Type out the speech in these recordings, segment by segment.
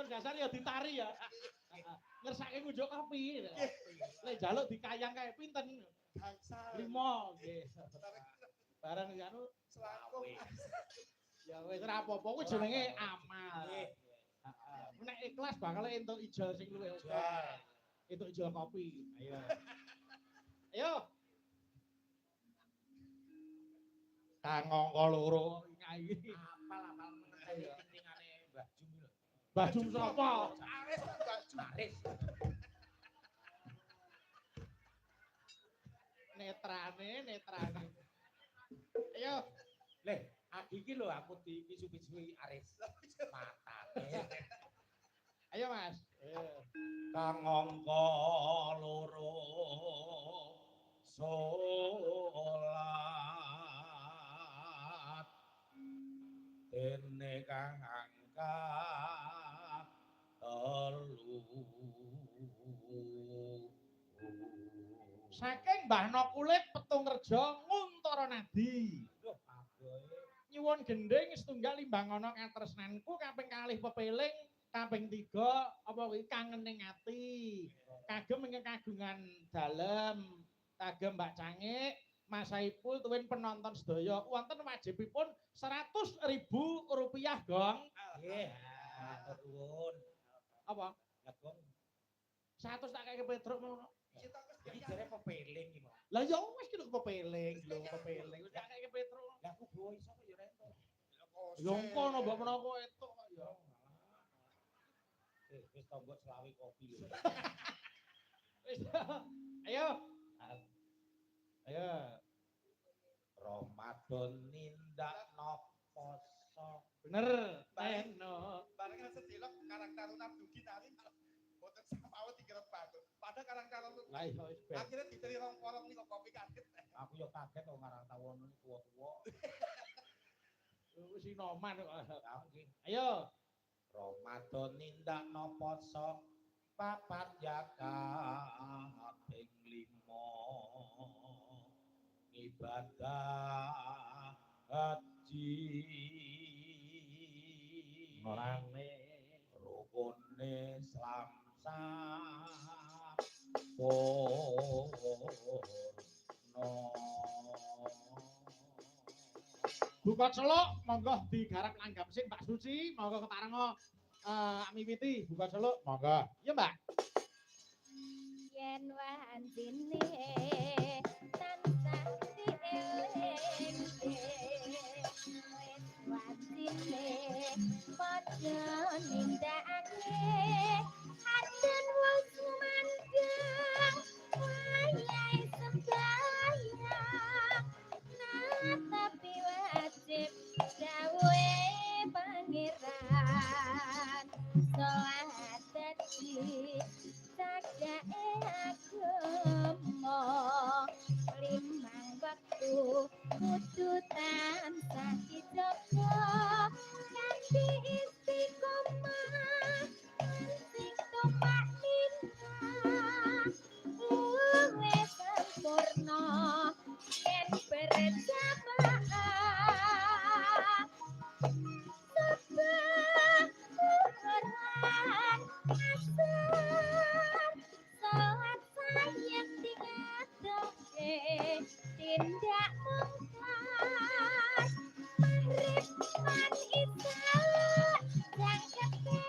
Kon dasar ya ditari ya. Ngersake ngunjuk kopi. Lek njaluk dikayang kae pinten? Gangsal. 5 nggih. Bareng anu Selangkung. ya wis ora apa-apa kuwi jenenge amal. Heeh. Nek ikhlas bakal entuk ijol sing luwih akeh. Entuk ijol kopi. Ayo. Ayo. Kang angka loro nyai. Apal-apal meneng pentingane Mbah Jum lho. Mbah Jum sapa? Aris Mbak Jum. Aris. Netrane. Ayo. Leh, iki lho aku dipisu-pisui Aris. Matane. Ayo Mas. Kang angka loro salat dene kang angka telu. Saking Mbah Nokulit Petungrejo Nguntara Nadi. Lho, aboe. Nyuwun gending setunggal limbangana katresnanku kaping kalih pepeling, kaping 3 apa kuwi kangening ati. Kagem ingkang kagungan dalem, kagem Mbak Cangik, Mas Saipul tuwin penonton sedaya wonten wajibipun Rp100.000 Gong. Nggih, matur nuwun. Apa? Lah Gong, 100 tak kaya Petruk ngono. iki jare pepeling iki, Mas. Lah ya wis ki lho pepeling. Wis tak kaya Petruk. Lah aku bawa iso kok ya rento. Ya ngono mbok menawa etuk kok ya. Wis tombok selawi kopi lho. Wis. Ayo. Ayo. Ramadan nindakno poso. Bener. Teno. Bareng sedelok karakter Dugi tadi boten sampawet digerep batu. Padahal karakter Lah iya wis ben. akhirnya diteri rong-rong nih kok kopi kaget. Aku yo kaget kok ngarang tawon tuwa-tuwa. Wis inoman kok. Ya nggih. Ayo. Ramadan nindakno poso papat zakat ping 5 ibadah haji Orane rukune Islam Buka celuk monggo digarap langgam sing Mbak Suci, monggo ketarengo miwiti buka celuk monggo. Iya Mbak. Yen wancine tansah dieling wis wancine padha nindakake aden wong sumandang wayahe sembahyang tapi wajib dawe pangeran salat dadi sagake agama limang waktu kudu tansah dijaga kanthi istiqomah sing topak nina luwe sempurna yen berjamaah sabah Quran asar salat sayang tingadoke tindak mungkar maghrib lan isya jangkete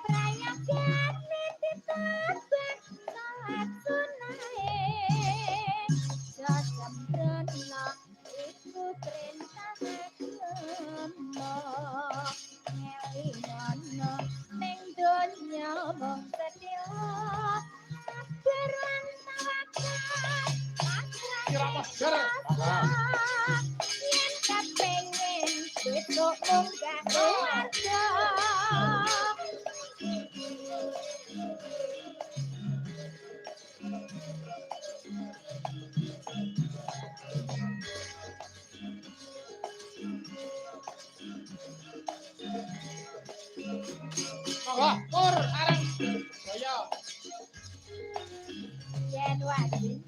prayogane ditambah salat sunahe ya sembrono iku perintah agama ngelinono ning donya mung sedhela sabar lan tawakal yen kepengin besok munggah keluarga Monggo tur sareng. Saya yen wajib